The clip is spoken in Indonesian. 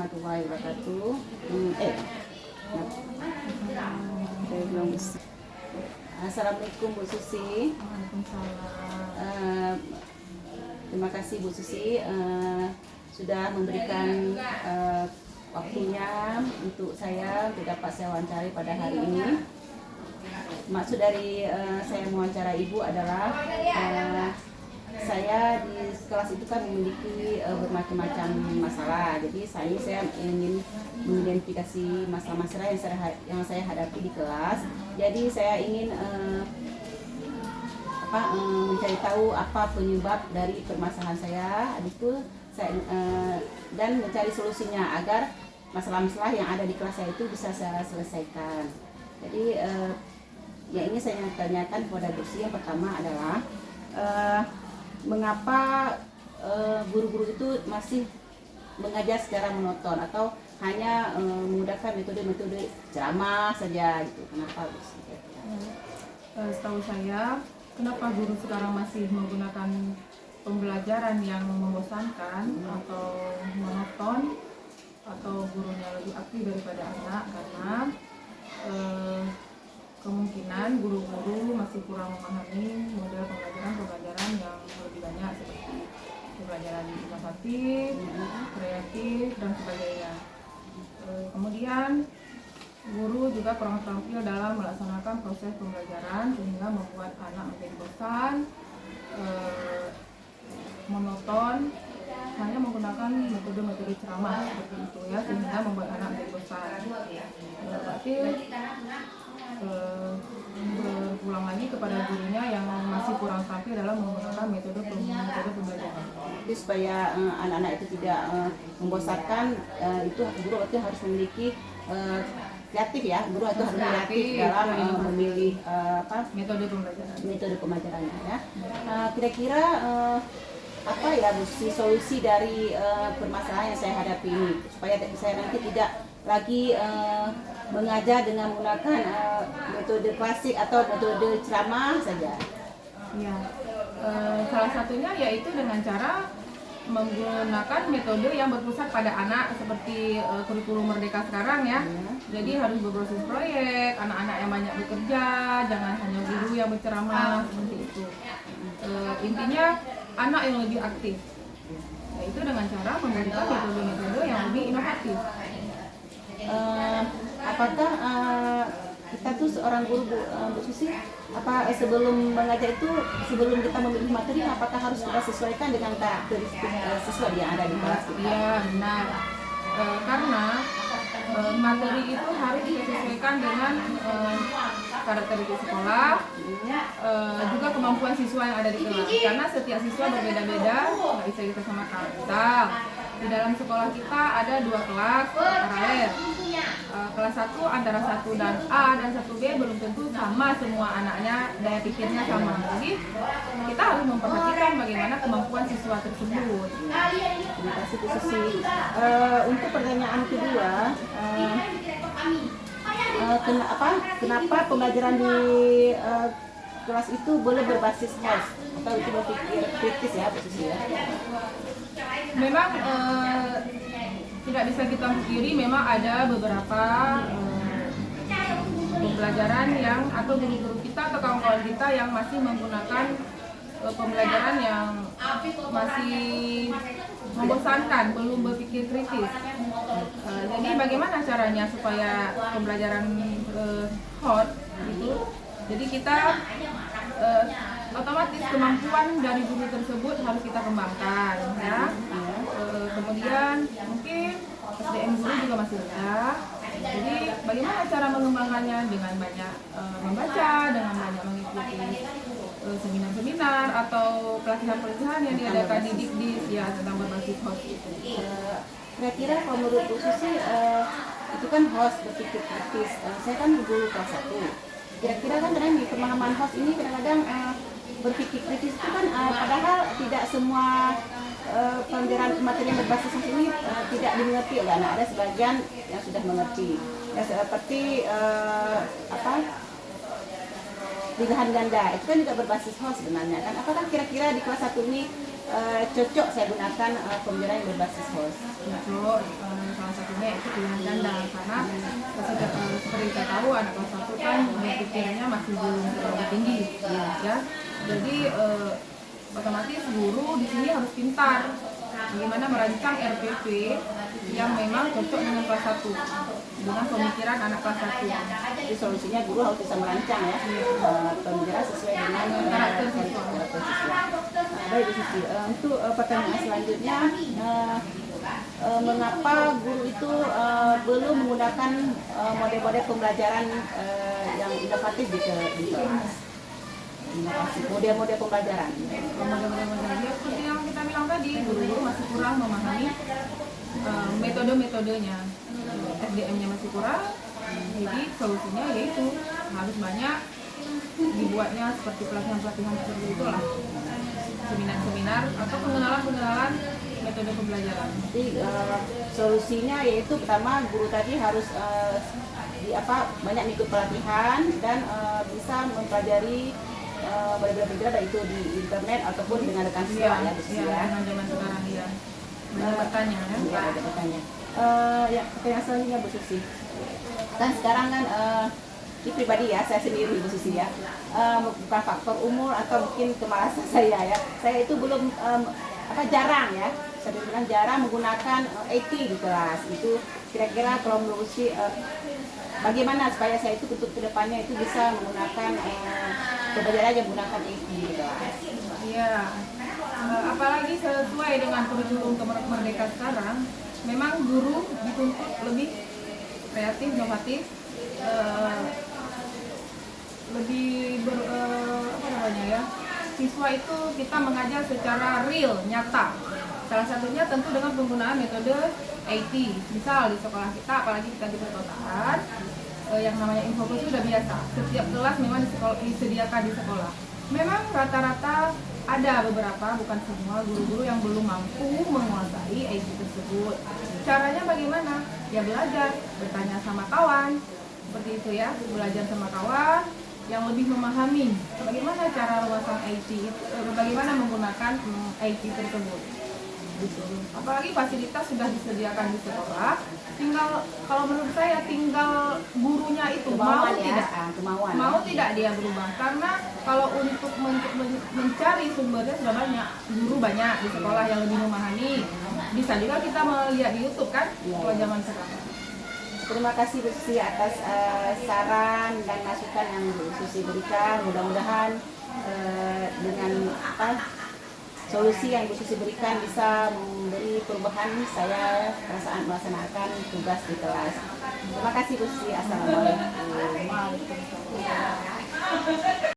warahmatullahi wabarakatuh. Assalamualaikum Bu Susi. Terima kasih Bu Susi sudah memberikan waktunya untuk saya dapat saya wawancari pada hari ini. Maksud dari saya mewawancara Ibu adalah saya di kelas itu kan memiliki bermacam-macam masalah. Jadi saya ingin mengidentifikasi masalah-masalah yang saya hadapi di kelas. Jadi saya ingin mencari tahu apa penyebab dari permasalahan saya, itu saya dan mencari solusinya agar masalah-masalah yang ada di kelas saya itu bisa saya selesaikan. Jadi yang ingin saya tanyakan kepada Bu Susi yang pertama adalah mengapa guru-guru itu masih mengajar secara monoton atau hanya menggunakan metode-metode ceramah saja gitu? Kenapa Bu Susi? Setahu saya, kenapa guru sekarang masih menggunakan pembelajaran yang membosankan atau monoton, atau gurunya lebih aktif daripada anak? Karena kemungkinan guru-guru masih kurang memahami model pembelajaran yang lebih banyak, seperti pembelajaran inovatif, kreatif, dan sebagainya. Kemudian guru juga kurang terampil dalam melaksanakan proses pembelajaran sehingga membuat anak menjadi bosan, monoton, hanya menggunakan metode-metode ceramah seperti itu ya, sehingga membuat anak menjadi bosan. Berarti berulang lagi kepada gurunya yang masih kurang terampil dalam menggunakan metode pembelajaran. Jadi supaya anak-anak itu tidak membosankan, itu guru itu harus memiliki kreatif ya, guru itu harus kreatif dalam memilih metode pembelajarannya ya. Kira-kira apa ya Bu Susi solusi dari permasalahan yang saya hadapi ini supaya saya nanti tidak lagi mengajar dengan menggunakan metode klasik atau metode ceramah saja? Ya, salah satunya yaitu dengan cara menggunakan metode yang berpusat pada anak seperti kurikulum Merdeka sekarang ya. Jadi harus berbasis proyek, anak-anak yang banyak bekerja, jangan hanya guru yang berceramah seperti itu. Intinya anak yang lebih aktif, yaitu dengan cara memberikan metode-metode yang lebih inovatif. Apakah kita tuh seorang guru Bu Susi, apa sebelum mengajar itu, sebelum kita memilih materi, apakah harus kita sesuaikan dengan karakteristik siswa yang ada di kelas kita? Iya benar, karena materi itu harus disesuaikan dengan karakteristik sekolah, juga kemampuan siswa yang ada di kelas. Karena setiap siswa berbeda-beda, nggak bisa kita samakan. Misal di dalam sekolah kita ada 2 kelas paralel. Kelas 1 antara 1 dan A dan 1B belum tentu sama semua anaknya, daya pikirnya sama. Jadi kita harus memperhatikan bagaimana kemampuan siswa tersebut. Terima kasih Bu Susi. Untuk pertanyaan kedua, kenapa pembelajaran di kelas itu boleh berbasis host atau itu berpikir kritis ya Bu Susi ya? Memang tidak bisa kita pungkiri, memang ada beberapa pembelajaran yang atau guru-guru kita atau kawan-kawan kita yang masih menggunakan pembelajaran yang masih membosankan, belum berpikir kritis. Jadi bagaimana caranya supaya pembelajaran hot gitu? Jadi kita otomatis kemampuan dari guru tersebut harus kita kembangkan ya. Kemudian mungkin SDM guru juga masih rendah. Jadi bagaimana cara mengembangkannya? Dengan banyak membaca, dengan banyak mengikuti seminar-seminar atau pelatihan-pelatihan yang diadakan di Dikdis ya tentang berbasis host itu. Kira-kira kalau menurut Bu Susi itu kan host berpikir kritis. Saya kan guru kelas 1. Kira-kira kan di pemahaman host ini kadang-kadang berpikir kritis itu kan padahal tidak semua pembelajaran materi yang berbasis host ini tidak dimengerti oleh anak. Ada sebagian yang sudah mengerti. Ya, seperti pilihan ganda itu kan juga berbasis host sebenarnya kan. Apakah kira-kira di kelas 1 ini cocok saya gunakan pembelajaran yang berbasis host? Cocok, salah satunya itu pilihan ganda karena seperti kita tahu anak kelas 1 kan berpikirnya masih belum terlalu tinggi, ya. Jadi otomatis guru di sini harus pintar bagaimana merancang RPP yang memang cocok dengan kelas 1 dengan pemikiran anak kelas 1. Jadi solusinya guru harus bisa merancang ya pembelajaran sesuai dengan karakter siswa. Baik Bu Susi, untuk pertanyaan selanjutnya, mengapa guru itu belum menggunakan model-model pembelajaran yang inovatif di kelas? Model-model pembelajaran. Model-model seperti yang kita bilang tadi, guru-guru masih kurang memahami metode-metodenya, SDM-nya masih kurang. Jadi solusinya yaitu harus banyak dibuatnya seperti pelatihan-pelatihan seperti itulah, seminar-seminar atau pengenalan metode pembelajaran. Jadi solusinya yaitu pertama guru tadi harus banyak ikut pelatihan dan bisa mempelajari berbeda-beda baik itu di internet ataupun dengan rekan siswa ya Bu Susi ya. Dengan zaman sekarang ya. Banyak bertanya ya. Iya, ada bertanya. Ya, pertanyaan selanjutnya Bu Susi. Kan sekarang kan ini pribadi ya, saya sendiri Bu Susi ya. Bukan faktor umur atau mungkin kemalasan saya ya. Saya itu belum jarang ya. Saya bilang jarang menggunakan IT di kelas. Itu kira-kira kalau menurut Bu Susi bagaimana supaya saya itu untuk kedepannya itu bisa menggunakan pembelajaran yang menggunakan IT di kelas. Iya. Apalagi sesuai dengan kurikulum Merdeka sekarang, memang guru dituntut lebih kreatif, inovatif, lebih siswa itu kita mengajar secara real, nyata. Salah satunya tentu dengan penggunaan metode IT. Misal di sekolah kita, apalagi kita di perkotaan, yang namanya infobus sudah biasa. Setiap kelas memang disediakan di sekolah. Memang rata-rata ada beberapa, bukan semua guru-guru yang belum mampu menguasai IT tersebut. Caranya bagaimana? Ya belajar, bertanya sama kawan, seperti itu ya, belajar sama kawan yang lebih memahami bagaimana cara memasang IT, bagaimana menggunakan IT tersebut. Apalagi fasilitas sudah disediakan di sekolah, tinggal kalau menurut saya tinggal gurunya itu mau tidak dia berubah, karena kalau untuk mencari sumbernya sudah banyak, guru banyak di sekolah yang lebih memahami. Bisa juga kita melihat di YouTube kan, kalau zaman sekarang. Terima kasih Bu Susi atas saran dan masukan yang Bu Susi berikan. Mudah-mudahan dengan solusi yang Bu Susi berikan bisa memberi perubahan saya perasaan melaksanakan tugas di kelas. Terima kasih Bu Susi. Assalamualaikum.